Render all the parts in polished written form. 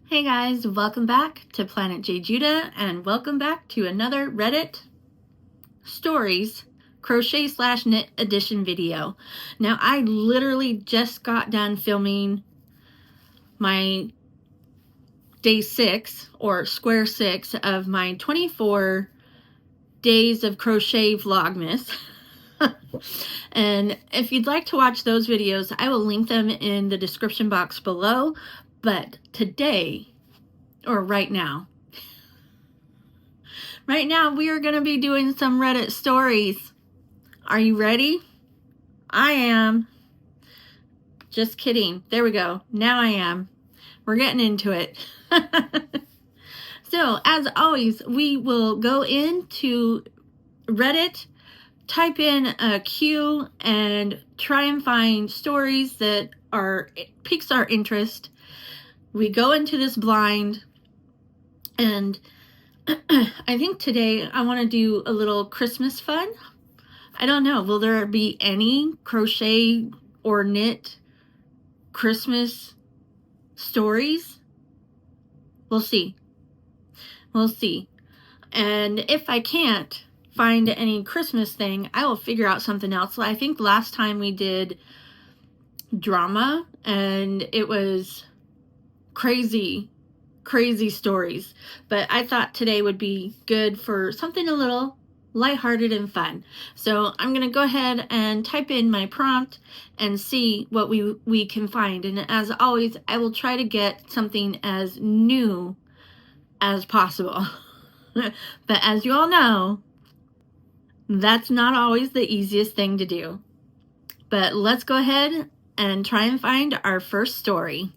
Hey guys, welcome back to planetjejuda and welcome back to another Reddit stories crochet/knit edition video. Now I literally just got done filming my day 6 or square 6 of my 24 days of crochet Vlogmas. And if you'd like to watch those videos, I will link them in the description box below. But today, or right now, we are going to be doing some Reddit stories. Are you ready? I am. Just kidding. There we go. Now I am. We're getting into it. So, as always, we will go into Reddit, type in a Q, and try and find stories that piques our interest. We go into this blind, and I think today I want to do a little Christmas fun. I don't know. Will there be any crochet or knit Christmas stories? We'll see. We'll see. And if I can't find any Christmas thing, I will figure out something else. I think last time we did drama and it was crazy stories. But I thought today would be good for something a little lighthearted and fun. So I'm going to go ahead and type in my prompt and see what we can find. And as always, I will try to get something as new as possible. But as you all know, that's not always the easiest thing to do. But let's go ahead and try and find our first story.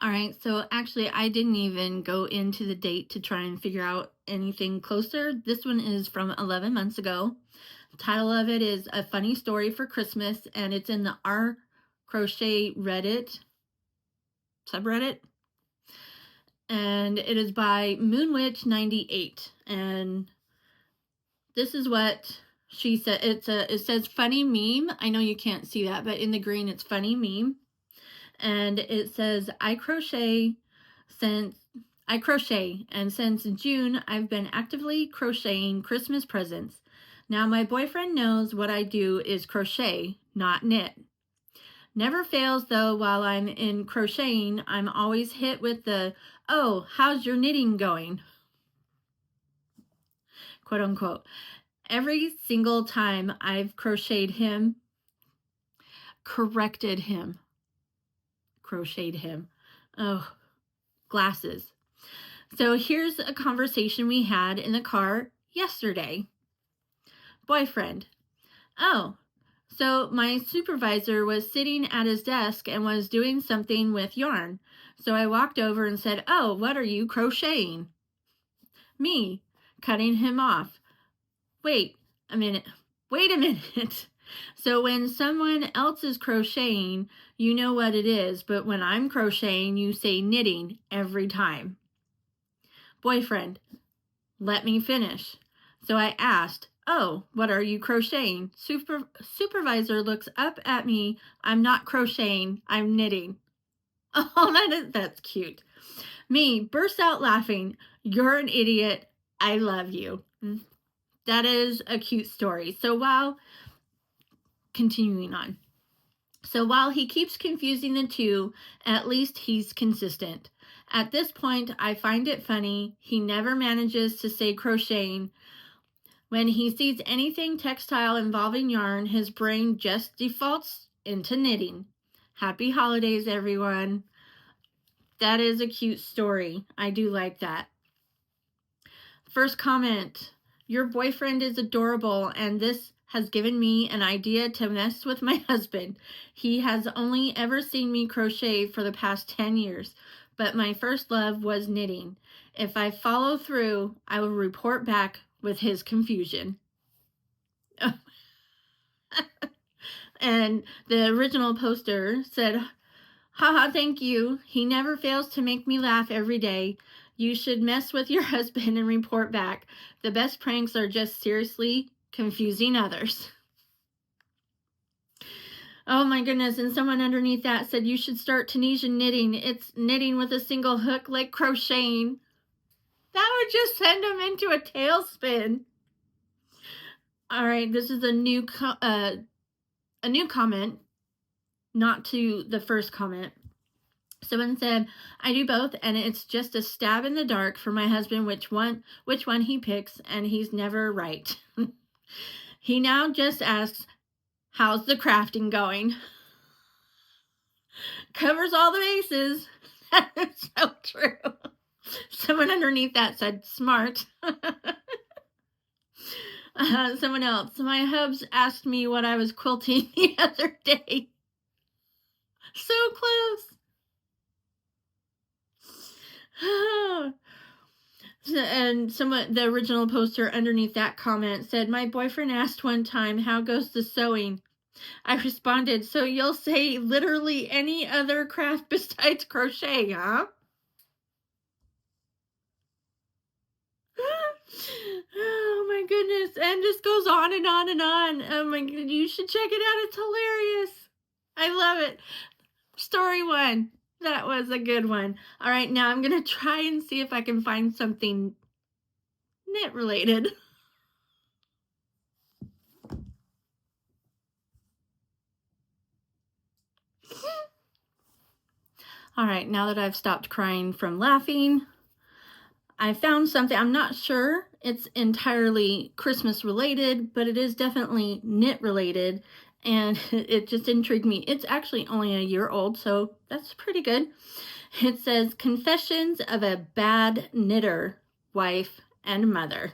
Alright, so actually I didn't even go into the date to try and figure out anything closer. This one is from 11 months ago. The title of it is A Funny Story for Christmas, and it's in the R Crochet Reddit subreddit. And it is by Moonwitch98. And this is what she said. It says funny meme. I know you can't see that, but in the green it's funny meme. And it says, I crochet, and since June, I've been actively crocheting Christmas presents. Now my boyfriend knows what I do is crochet, not knit. Never fails though, while I'm in crocheting, I'm always hit with the, oh, how's your knitting going? Quote unquote. Every single time I've crocheted him, crocheted him. Oh, glasses. So here's a conversation we had in the car yesterday. Boyfriend. Oh, so my supervisor was sitting at his desk and was doing something with yarn. So I walked over and said, oh, what are you crocheting? Me, cutting him off. Wait a minute. So when someone else is crocheting, you know what it is, but when I'm crocheting, you say knitting every time. Boyfriend, let me finish. So I asked, oh, what are you crocheting? Supervisor looks up at me. I'm not crocheting, I'm knitting. Oh, that's cute. Me bursts out laughing. You're an idiot. I love you. That is a cute story. Continuing on. So while he keeps confusing the two, at least he's consistent. At this point, I find it funny. He never manages to say crocheting. When he sees anything textile involving yarn, his brain just defaults into knitting. Happy holidays, everyone. That is a cute story. I do like that. First comment. Your boyfriend is adorable, and this has given me an idea to mess with my husband. He has only ever seen me crochet for the past 10 years, but my first love was knitting. If I follow through, I will report back with his confusion. And the original poster said, haha, thank you. He never fails to make me laugh every day. You should mess with your husband and report back. The best pranks are just seriously confusing others. Oh my goodness. And someone underneath that said you should start Tunisian knitting. It's knitting with a single hook like crocheting. That would just send them into a tailspin. All right, this is a new comment, not to the first comment. Someone said, I do both, and it's just a stab in the dark for my husband which one he picks, and he's never right. He now just asks, how's the crafting going? Covers all the bases. That is so true. Someone underneath that said, smart. Someone else, my hubs asked me what I was quilting the other day. So close. And the original poster underneath that comment said, my boyfriend asked one time, how goes the sewing? I responded, so you'll say literally any other craft besides crochet, huh? Oh my goodness. And this goes on and on and on. Oh my god, you should check it out. It's hilarious. I love it. Story 1. That was a good one. All right, now I'm going to try and see if I can find something knit related. All right, now that I've stopped crying from laughing, I found something. I'm not sure it's entirely Christmas related, but it is definitely knit related, and it just intrigued me. It's actually only a year old, so that's pretty good. It says, Confessions of a Bad Knitter, Wife, and Mother.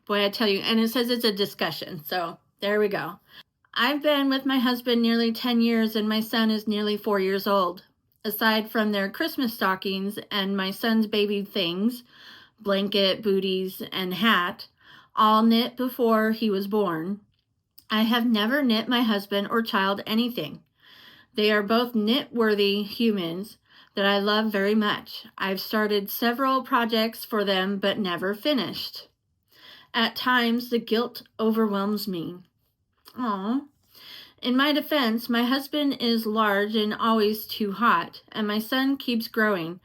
Boy, I tell you, and it says it's a discussion, so there we go. I've been with my husband nearly 10 years, and my son is nearly 4 years old. Aside from their Christmas stockings and my son's baby things, blanket, booties, and hat, all knit before he was born, I have never knit my husband or child anything. They are both knit-worthy humans that I love very much. I've started several projects for them, but never finished. At times, the guilt overwhelms me. Aww. In my defense, my husband is large and always too hot, and my son keeps growing.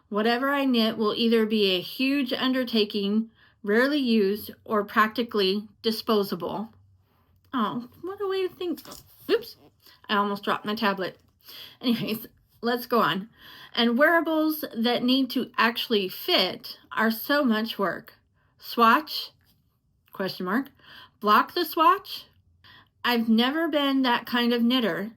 Whatever I knit will either be a huge undertaking, rarely used, or practically disposable. Oh, what a way to think. Oops, I almost dropped my tablet. Anyways, let's go on. And wearables that need to actually fit are so much work. Swatch? Question mark. Block the swatch? I've never been that kind of knitter.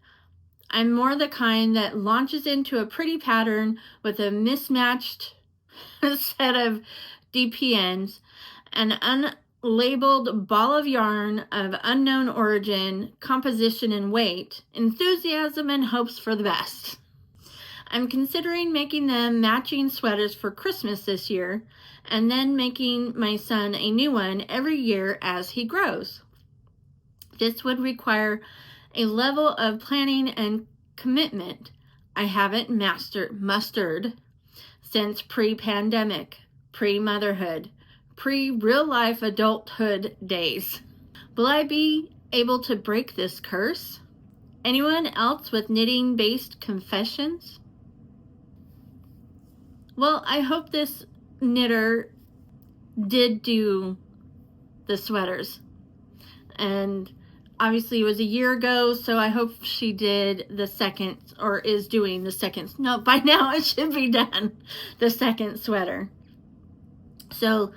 I'm more the kind that launches into a pretty pattern with a mismatched set of DPNs, an unlabeled ball of yarn of unknown origin, composition, and weight, enthusiasm, and hopes for the best. I'm considering making them matching sweaters for Christmas this year, and then making my son a new one every year as he grows. This would require a level of planning and commitment I haven't mustered since pre-pandemic, pre-motherhood, pre-real-life adulthood days. Will I be able to break this curse? Anyone else with knitting-based confessions? Well, I hope this knitter did do the sweaters. And obviously it was a year ago, so I hope she did the second, or is doing the second. No, by now it should be done, the second sweater. So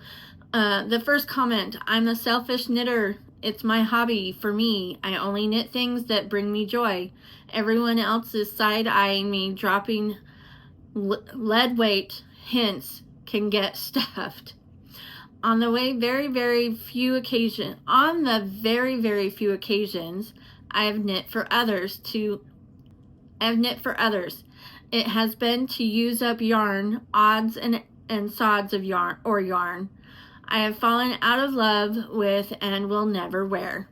the first comment, I'm a selfish knitter. It's my hobby. For me, I only knit things that bring me joy. Everyone else is side-eyeing me, dropping lead weight hints can get stuffed. On the very few occasions, I have knit for others. It has been to use up yarn, odds and sods of yarn I have fallen out of love with and will never wear.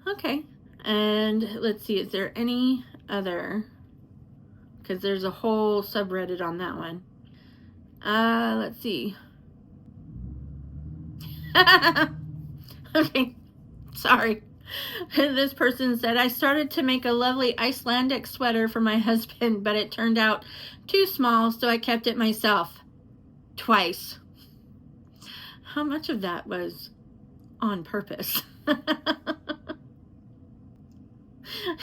Okay, and let's see, is there any other? Because there's a whole subreddit on that one. Let's see. Okay, sorry. And this person said, I started to make a lovely Icelandic sweater for my husband, but it turned out too small, so I kept it myself. Twice. How much of that was on purpose?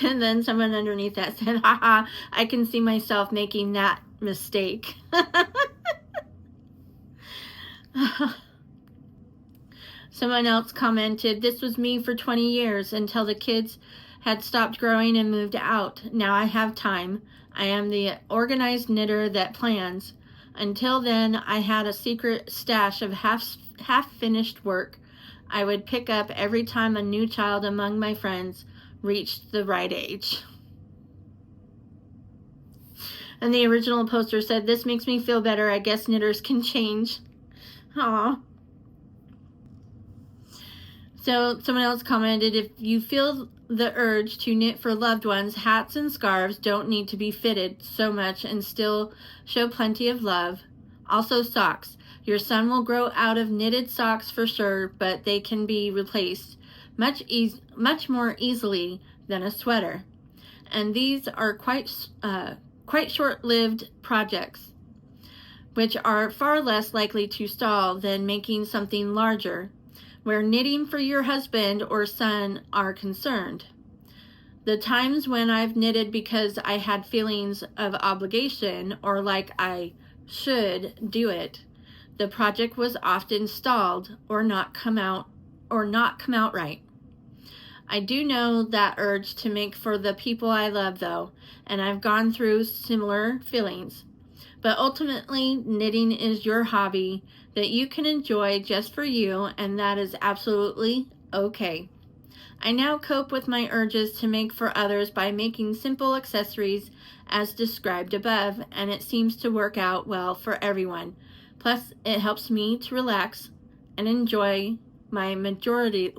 And then someone underneath that said, haha, I can see myself making that mistake. Someone else commented, this was me for 20 years until the kids had stopped growing and moved out. Now I have time. I am the organized knitter that plans. Until then, I had a secret stash of half-finished work I would pick up every time a new child among my friends reached the right age. And the original poster said, this makes me feel better. I guess knitters can change. Aww. So someone else commented, if you feel the urge to knit for loved ones, hats and scarves don't need to be fitted so much and still show plenty of love. Also socks. Your son will grow out of knitted socks for sure, but they can be replaced much more easily than a sweater. And these are quite short-lived projects, which are far less likely to stall than making something larger, where knitting for your husband or son are concerned. The times when I've knitted because I had feelings of obligation or like I should do it, the project was often stalled or not come out right. I do know that urge to make for the people I love though, and I've gone through similar feelings. But ultimately, knitting is your hobby that you can enjoy just for you, and that is absolutely okay. I now cope with my urges to make for others by making simple accessories as described above, and it seems to work out well for everyone. Plus, it helps me to relax and enjoy my majority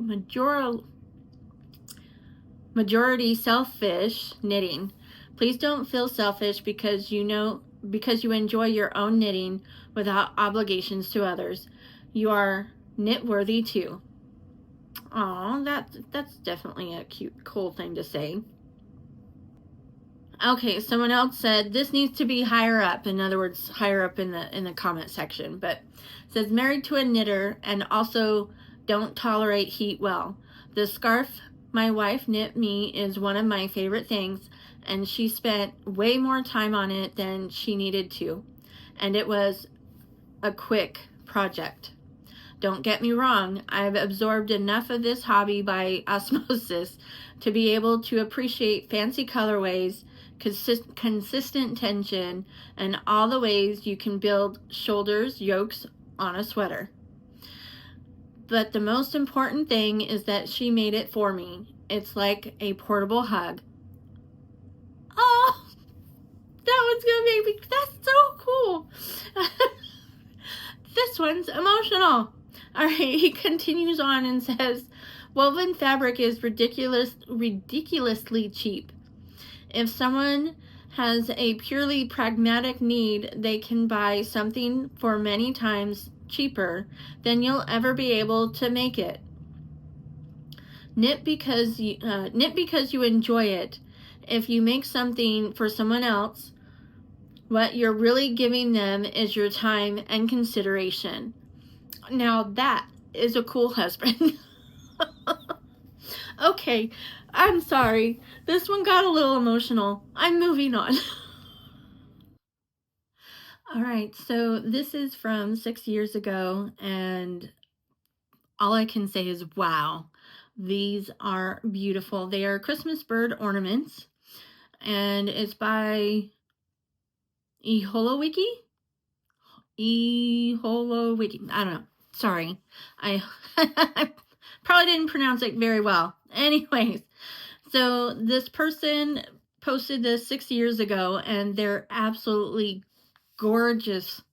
selfish knitting. Please don't feel selfish because you enjoy your own knitting without obligations to others. You are knit worthy too. Aw, that's definitely a cute, cool thing to say. Okay, someone else said this needs to be higher up. In other words, higher up in the comment section. But it says married to a knitter and also don't tolerate heat well. The scarf my wife knit me is one of my favorite things, and she spent way more time on it than she needed to, and it was a quick project. Don't get me wrong, I've absorbed enough of this hobby by osmosis to be able to appreciate fancy colorways, consistent tension, and all the ways you can build shoulders yokes on a sweater. But the most important thing is that she made it for me. It's like a portable hug. Oh, that one's gonna make me, that's so cool. This one's emotional. All right, he continues on and says, woven fabric is ridiculously cheap. If someone has a purely pragmatic need, they can buy something for many times cheaper than you'll ever be able to make it. Knit because you enjoy it. If you make something for someone else, what you're really giving them is your time and consideration. Now that is a cool husband. Okay, I'm sorry. This one got a little emotional. I'm moving on. All right, so this is from 6 years ago, and all I can say is wow. These are beautiful. They are Christmas bird ornaments, and it's by Eholowiki. I don't know. Sorry. I probably didn't pronounce it very well. Anyways, so this person posted this 6 years ago, and they're absolutely gorgeous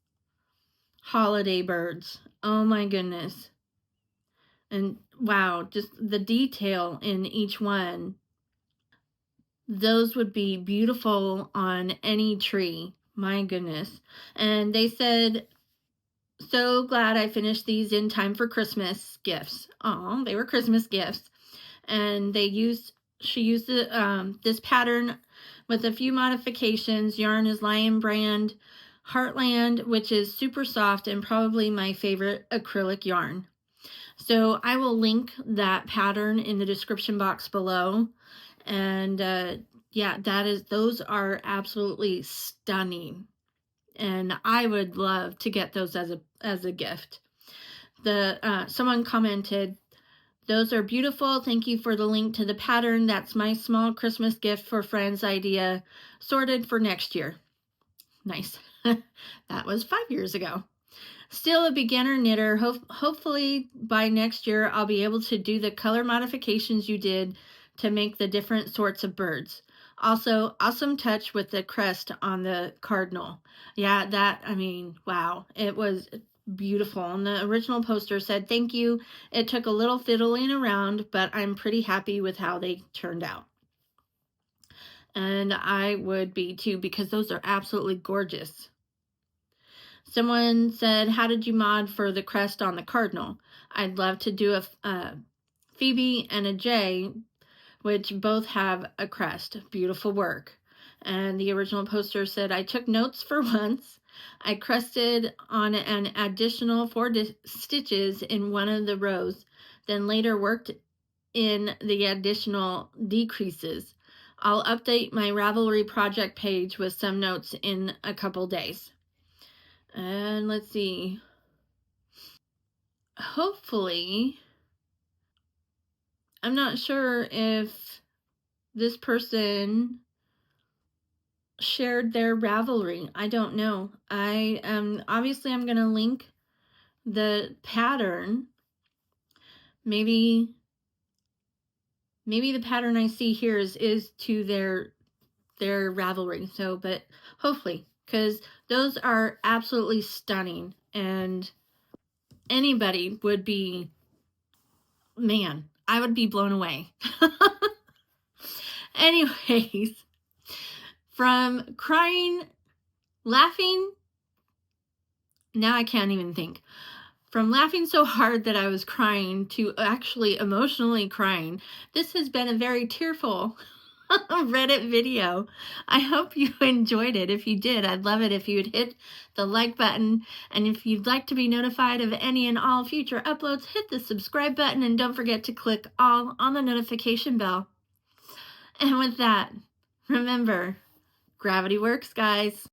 holiday birds. Oh my goodness. And wow, just the detail in each one. Those would be beautiful on any tree. My goodness. And they said, so glad I finished these in time for Christmas gifts. Oh, they were Christmas gifts. and she used this pattern with a few modifications. Yarn is Lion Brand Heartland, which is super soft and probably my favorite acrylic yarn. So I will link that pattern in the description box below. And yeah, those are absolutely stunning. And I would love to get those as a gift. Someone commented, "Those are beautiful. Thank you for the link to the pattern. That's my small Christmas gift for friends idea, sorted for next year." Nice. That was 5 years ago. Still a beginner knitter. Hopefully by next year I'll be able to do the color modifications you did to make the different sorts of birds. Also, awesome touch with the crest on the cardinal. Yeah, wow. It was beautiful. And the original poster said, "Thank you. It took a little fiddling around, but I'm pretty happy with how they turned out." And I would be too, because those are absolutely gorgeous. Someone said, "How did you mod for the crest on the cardinal?" I'd love to do a Phoebe and a J, which both have a crest. Beautiful work. And the original poster said, "I took notes for once. I crested on an additional 4 stitches in one of the rows, then later worked in the additional decreases. I'll update my Ravelry project page with some notes in a couple days." And let's see. Hopefully, I'm not sure if this person shared their Ravelry. I don't know. Obviously I'm going to link the pattern. Maybe the pattern I see here is to their Ravelry. So, but hopefully, because those are absolutely stunning, and anybody would be, man, I would be blown away. Anyways, from laughing, now I can't even think. From laughing so hard that I was crying to actually emotionally crying, this has been a very tearful Reddit video. I hope you enjoyed it. If you did, I'd love it if you'd hit the like button. And if you'd like to be notified of any and all future uploads, hit the subscribe button and don't forget to click all on the notification bell. And with that, remember, gravity works, guys.